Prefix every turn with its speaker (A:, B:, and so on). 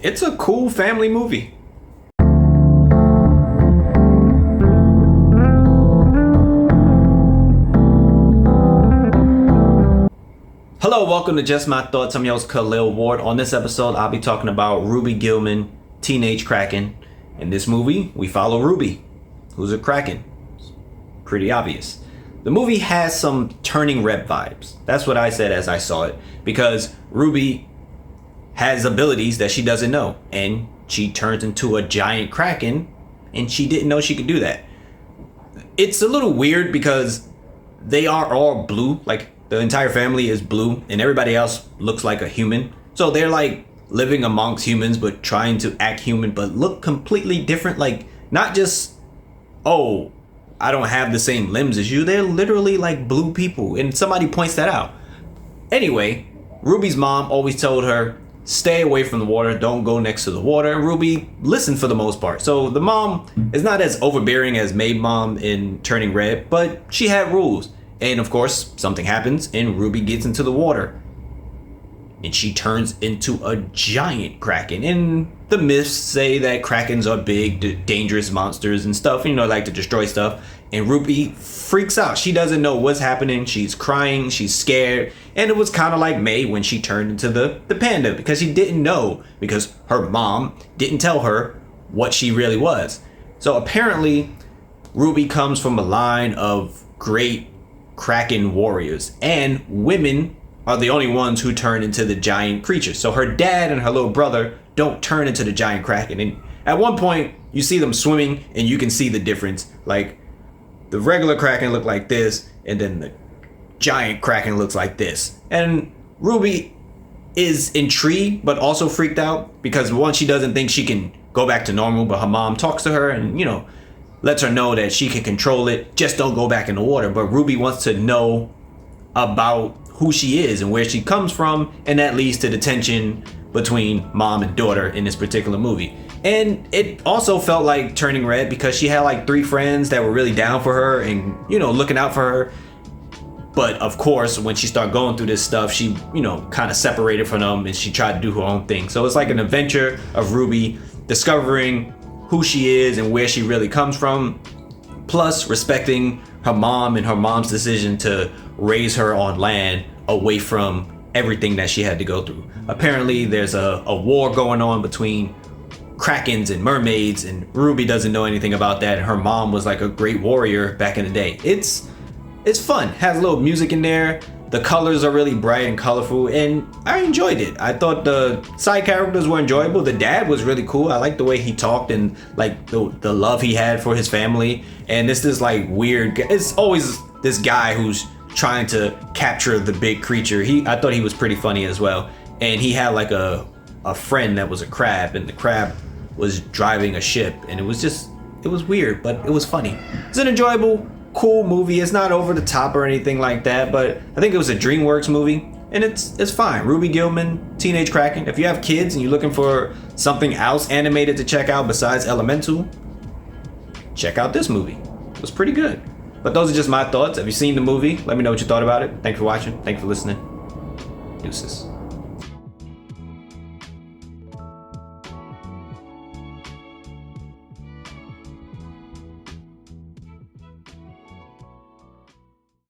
A: it's a cool family movie. Hello, welcome to Just My Thoughts. I'm your host, Khaleel Ward. On this episode, I'll be talking about Ruby Gillman, Teenage Kraken. In this movie, we follow Ruby, who's a Kraken. It's pretty obvious. The movie has some Turning Red vibes. That's what I said as I saw it, because Ruby has abilities that she doesn't know, and she turns into a giant Kraken, and she didn't know she could do that. It's a little weird because they are all blue, like the entire family is blue, and everybody else looks like a human. So they're like living amongst humans, but trying to act human, but look completely different. Like, not just, oh, I don't have the same limbs as you. They're literally like blue people, and somebody points that out. Anyway, Ruby's mom always told her, stay away from the water, don't go next to the water. And Ruby listened for the most part. So the mom is not as overbearing as Maid Mom in Turning Red, but she had rules. And of course, something happens and Ruby gets into the water. And she turns into a giant Kraken. And the myths say that Krakens are big, dangerous monsters and stuff, like to destroy stuff. And Ruby freaks out. She doesn't know what's happening. She's crying, she's scared. And it was kind of like May when she turned into the panda, because she didn't know, because her mom didn't tell her what she really was. So apparently, Ruby comes from a line of great Kraken warriors, and women are the only ones who turn into the giant creatures. So her dad and her little brother don't turn into the giant Kraken. And at one point you see them swimming and you can see the difference. Like, the regular Kraken look like this, and then the giant Kraken looks like this. And Ruby is intrigued but also freaked out, because one, she doesn't think she can go back to normal, but her mom talks to her and lets her know that she can control it, just don't go back in the water. But Ruby wants to know about who she is and where she comes from, and that leads to the tension between mom and daughter in this particular movie. And it also felt like Turning Red, because she had like 3 friends that were really down for her and looking out for her. But of course, when she started going through this stuff, she kind of separated from them and she tried to do her own thing. So it's like an adventure of Ruby discovering who she is and where she really comes from, plus respecting her mom and her mom's decision to raise her on land away from everything that she had to go through. Apparently there's a war going on between Krakens and mermaids, and Ruby doesn't know anything about that. Her mom was like a great warrior back in the day. It's fun, has a little music in there. The colors are really bright and colorful, and I enjoyed it. I thought the side characters were enjoyable. The dad was really cool. I liked the way he talked and like the love he had for his family. And this like weird, it's always this guy who's trying to capture the big creature. I thought he was pretty funny as well. And he had like a friend that was a crab, and the crab was driving a ship, and it was weird, but it was funny. It's an enjoyable, cool movie. It's not over the top or anything like that, but I think it was a Dreamworks movie, and it's fine. Ruby Gillman, Teenage Kraken. If you have kids and you're looking for something else animated to check out besides Elemental, check out this movie. It was pretty good. But those are just my thoughts. Have you seen the movie? Let me know what you thought about it. Thanks for watching. Thanks for listening. Deuces.